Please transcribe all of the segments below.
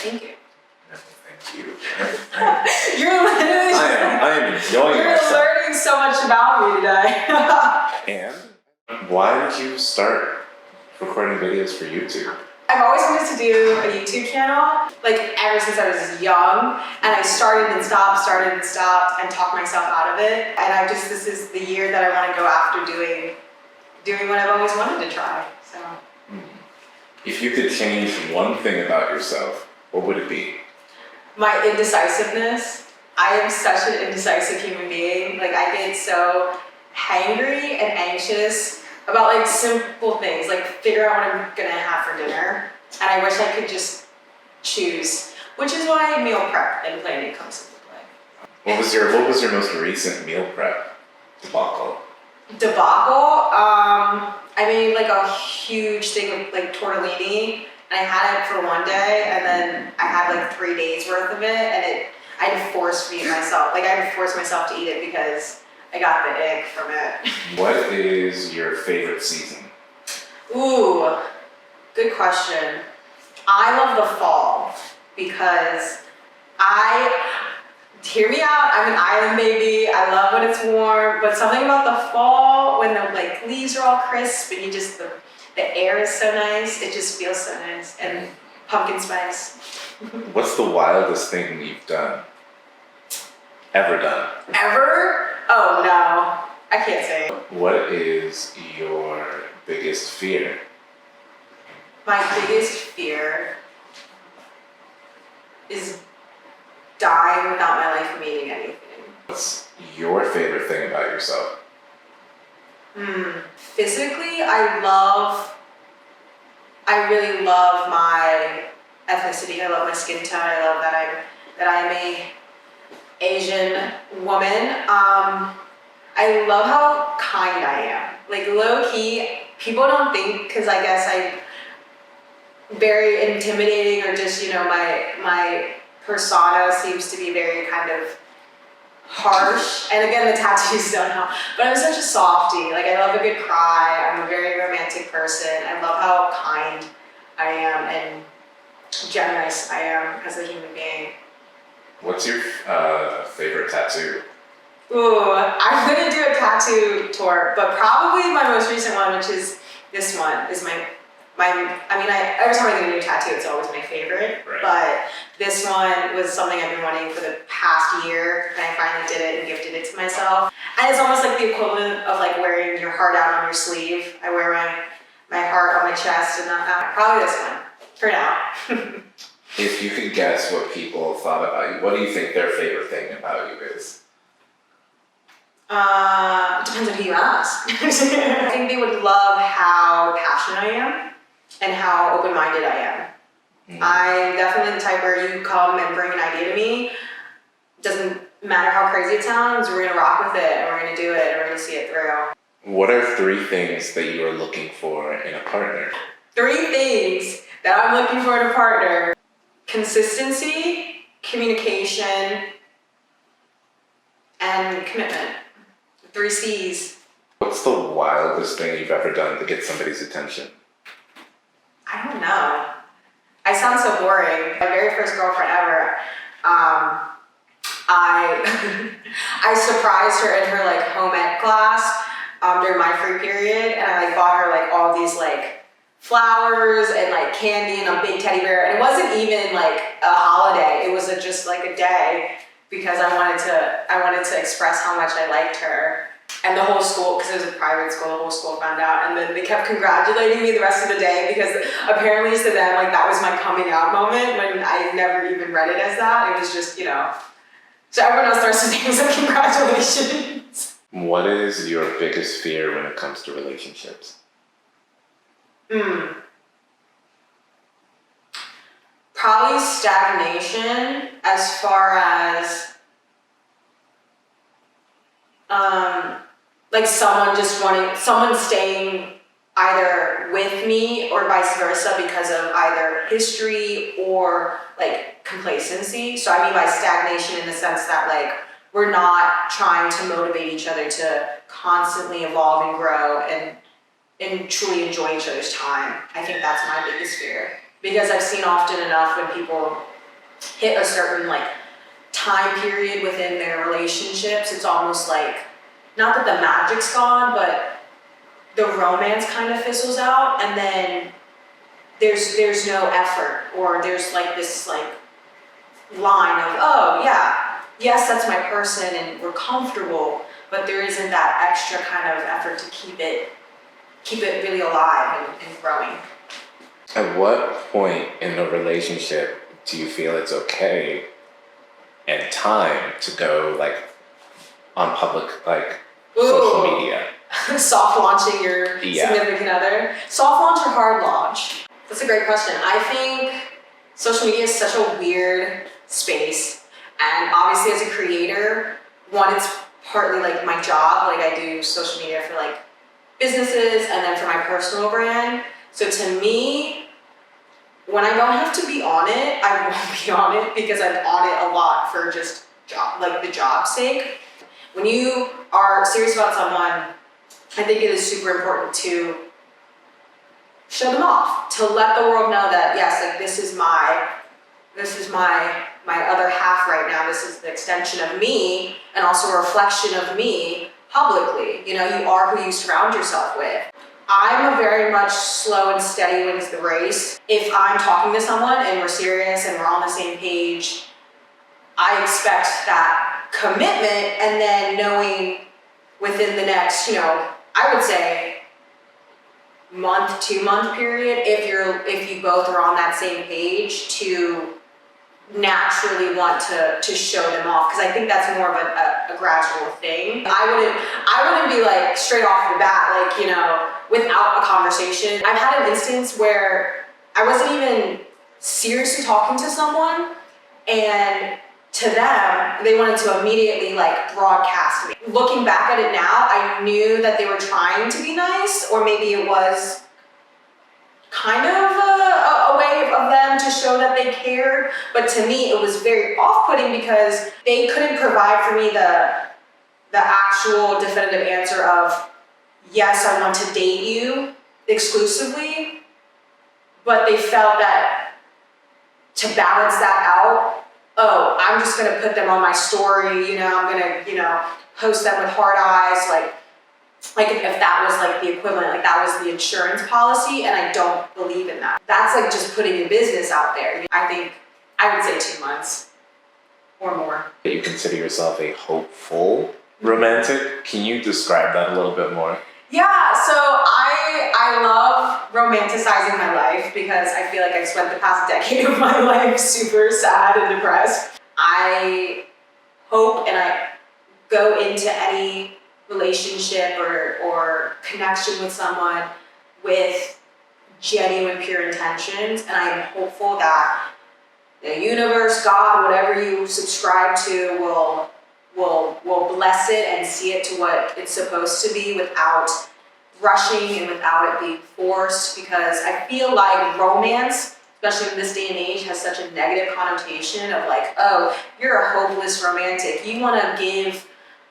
Thank you. No, thank you. You're literally I am enjoying you're myself. learning so much about me today. And why did you start recording videos for YouTube? I've always wanted to do a YouTube channel, like ever since I was young, and I started and stopped, and talked myself out of it. And this is the year that I want to go after doing what I've always wanted to try, so. If you could change one thing about yourself, what would it be? My indecisiveness. I am such an indecisive human being. Like, I get so hangry and anxious about like simple things, like figure out what I'm gonna have for dinner. And I wish I could just choose, which is why meal prep and planning comes into play. What was your most recent meal prep debacle? I made like a huge thing of like tortellini, and I had it for one day, and then I had like 3 days worth of it, and I had to force feed myself. Like, I had to force myself to eat it because I got the ick from it. What is your favorite season? Ooh, good question. I love the fall because hear me out, I'm an island baby. I love when it's warm, but something about the fall when the like leaves are all crisp and the air is so nice, it just feels so nice. And pumpkin spice. What's the wildest thing you've done? Ever done? Ever? Oh no, I can't say. What is your biggest fear? My biggest fear is dying without my life meaning anything. What's your favorite thing about yourself? Physically, I really love my ethnicity. I love my skin tone. I love that I am a Asian woman. I love how kind I am. Like, low key, people don't think, because I guess I'm very intimidating, or just, my persona seems to be very kind of harsh. And again, the tattoos don't help. But I'm such a softie. Like, I love a good cry. I'm a very romantic person. I love how kind I am and generous I am as a human being. What's your favorite tattoo? Ooh, I'm gonna do a tattoo tour, but probably my most recent one, which is this one, is every time I get a new tattoo, it's always my favorite. Right. But this one was something I've been wanting for the past year, and I finally did it and gifted it to myself. And it's almost like the equivalent of like wearing your heart out on your sleeve. I wear my heart on my chest, and probably this one, for now. If you could guess what people thought about you, what do you think their favorite thing about you is? Depends on who you ask. I think they would love how passionate I am and how open-minded I am. I'm definitely the type where you come and bring an idea to me. Doesn't matter how crazy it sounds, we're gonna rock with it, and we're gonna do it, and we're gonna see it through. What are 3 things that you are looking for in a partner? 3 things that I'm looking for in a partner: consistency, communication, and commitment. 3 C's. What's the wildest thing you've ever done to get somebody's attention? I don't know. I sound so boring. My very first girlfriend ever, I surprised her in her like home ec class during my free period, and I like bought her like all these like flowers and like candy and a big teddy bear, and it wasn't even like a holiday. It was just like a day, because I wanted to express how much I liked her. And the whole school, because it was a private school, the whole school found out, and then they kept congratulating me the rest of the day, because apparently to them, like, that was my coming out moment, when I never even read it as that. It was just, so everyone else starts to think it's like, congratulations. What is your biggest fear when it comes to relationships? Probably stagnation, as far as like someone staying either with me or vice versa because of either history or like complacency. So I mean by stagnation in the sense that like we're not trying to motivate each other to constantly evolve and grow and truly enjoy each other's time. I think that's my biggest fear, because I've seen often enough when people hit a certain like time period within their relationships, it's almost like, not that the magic's gone, but the romance kind of fizzles out, and then there's no effort, or there's like this like line of, oh yeah, yes, that's my person and we're comfortable, but there isn't that extra kind of effort to keep it really alive and growing. At what point in a relationship do you feel it's okay and time to go like on public, like social media? Soft launching your Yeah. significant other. Soft launch or hard launch? That's a great question. I think social media is such a weird space. And obviously as a creator, one, it's partly like my job. Like I do social media for like businesses and then for my personal brand. So to me, when I don't have to be on it, I won't be on it because I'm on it a lot for just job, like the job's sake. When you are serious about someone, I think it is super important to show them off, to let the world know that yes, like this is my other half right now. This is the extension of me and also a reflection of me publicly. You know, you are who you surround yourself with. I'm a very much slow and steady wins the race. If I'm talking to someone and we're serious and we're on the same page, I expect that commitment, and then knowing within the next, I would say month, 2-month period, if you both are on that same page, to naturally want to show them off, because I think that's more of a gradual thing. I wouldn't be like straight off the bat, like, without a conversation. I've had an instance where I wasn't even seriously talking to someone, and to them, they wanted to immediately like broadcast me. Looking back at it now, I knew that they were trying to be nice, or maybe it was kind of a way of them to show that they cared. But to me, it was very off-putting because they couldn't provide for me the actual definitive answer of, yes, I want to date you exclusively, but they felt that to balance that out, oh, I'm just gonna put them on my story, I'm gonna, post them with heart eyes, like if that was like the equivalent, like that was the insurance policy, and I don't believe in that. That's like just putting your business out there. I think I would say 2 months or more. You consider yourself a hopeful romantic. Can you describe that a little bit more? Yeah, so I love romanticizing my life because I feel like I've spent the past decade of my life super sad and depressed. I hope, and I go into any relationship or connection with someone with genuine, pure intentions, and I am hopeful that the universe, God, whatever you subscribe to, will bless it and see it to what it's supposed to be without rushing and without it being forced, because I feel like romance, especially in this day and age, has such a negative connotation of like, oh, you're a hopeless romantic. You want to give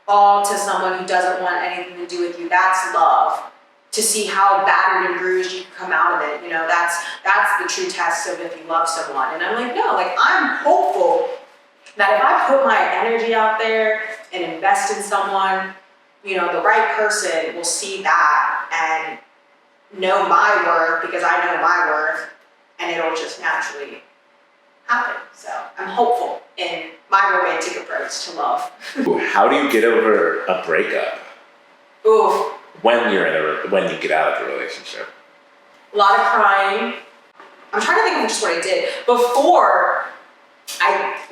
all to someone who doesn't want anything to do with you. That's love. To see how battered and bruised you can come out of it. That's the true test of if you love someone. And I'm like, no, like I'm hopeful that if I put my energy out there and invest in someone, the right person will see that and know my worth because I know my worth, and it'll just naturally happen. So I'm hopeful in my romantic approach to love. How do you get over a breakup? Ooh. When you get out of the relationship? A lot of crying. I'm trying to think of just what I did. Before,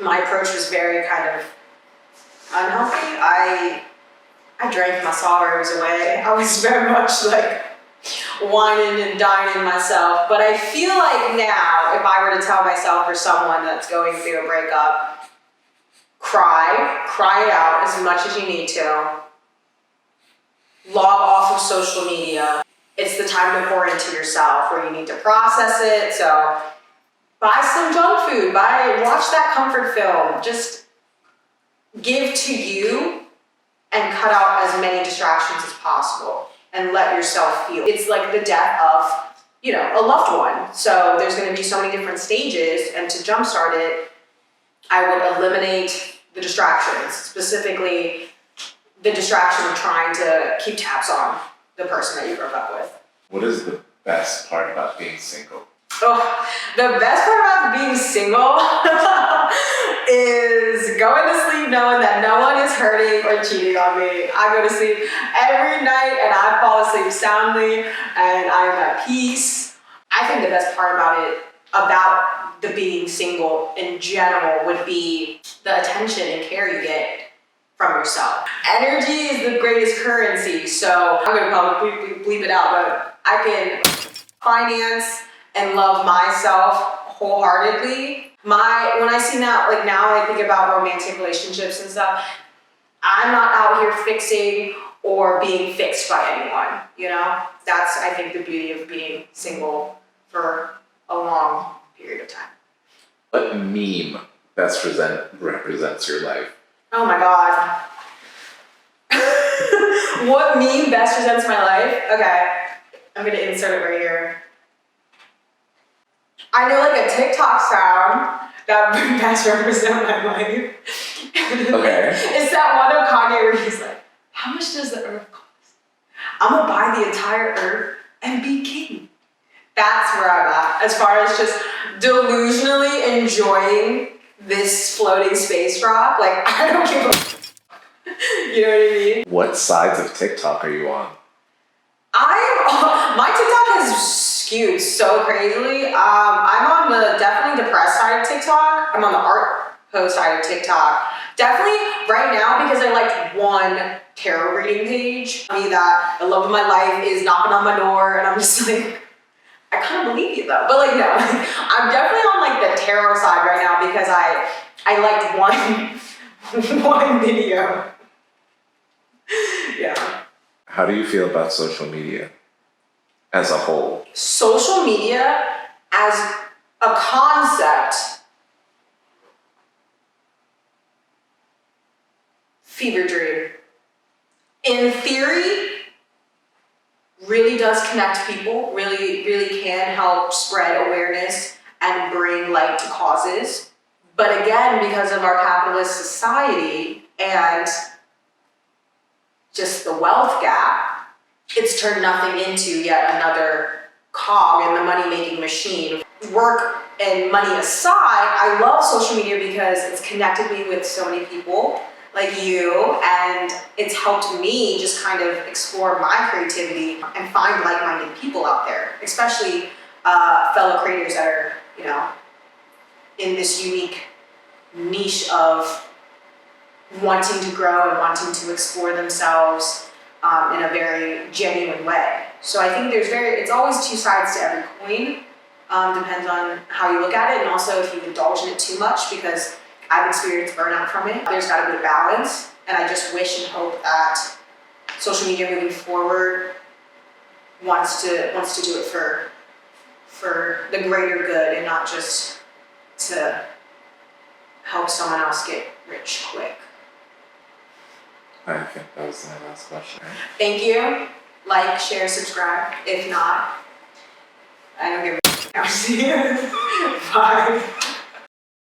my approach was very kind of unhealthy. I drank my sorrows away. I was very much like whining and dining myself. But I feel like now, if I were to tell myself or someone that's going through a breakup, cry it out as much as you need to. Log off of social media. It's the time to pour into yourself where you need to process it. So buy some junk food, watch that comfort film. Just give to you and cut out as many distractions as possible and let yourself feel. It's like the death of, a loved one. So there's going to be so many different stages, and to jumpstart it, I would eliminate the distractions, specifically the distraction of trying to keep tabs on the person that you broke up with. What is the best part about being single? Oh, the best part about being single is going to sleep knowing that no one is hurting or cheating on me. I go to sleep every night and I fall asleep soundly and I am at peace. I think the best part about the being single in general would be the attention and care you get from yourself. Energy is the greatest currency, so I'm gonna probably bleep it out, but I can finance and love myself wholeheartedly. When I see now, like now I think about romantic relationships and stuff, I'm not out here fixing or being fixed by anyone, you know? That's, I think, the beauty of being single for a long period of time. What meme best represents your life? Oh my God. What meme best presents my life? Okay, I'm gonna insert it right here. I know like a TikTok sound that would best represent my life. Okay. It's that one of Kanye where he's like, how much does the earth cost? I'm gonna buy the entire earth and be king. That's where I'm at, as far as just delusionally enjoying this floating space rock. Like, I don't give a you know what I mean? What sides of TikTok are you on? My TikTok has skewed so crazily. I'm on the definitely depressed side of TikTok. I'm on the art post side of TikTok. Definitely right now because I liked one tarot reading page. Me that the love of my life is knocking on my door and I'm just like, I kind of believe you though. But like no, I'm definitely on like the tarot side right now because I liked one video. Yeah. How do you feel about social media as a whole? Social media as a concept, fever dream. In theory, really does connect people, really can help spread awareness and bring light to causes. But again, because of our capitalist society and just the wealth gap, it's turned nothing into yet another cog in the money-making machine. Work and money aside, I love social media because it's connected me with so many people like you, and it's helped me just kind of explore my creativity and find like-minded people out there, especially fellow creators that are, you know, in this unique niche of wanting to grow and wanting to explore themselves in a very genuine way. So I think it's always two sides to every coin. Depends on how you look at it and also if you indulge in it too much, because I've experienced burnout from it. There's got to be a balance, and I just wish and hope that social media moving forward wants to do it for the greater good and not just to help someone else get rich quick. I think that was my last question. Thank you. Like, share, subscribe. If not, I don't give a I'll see you. Bye.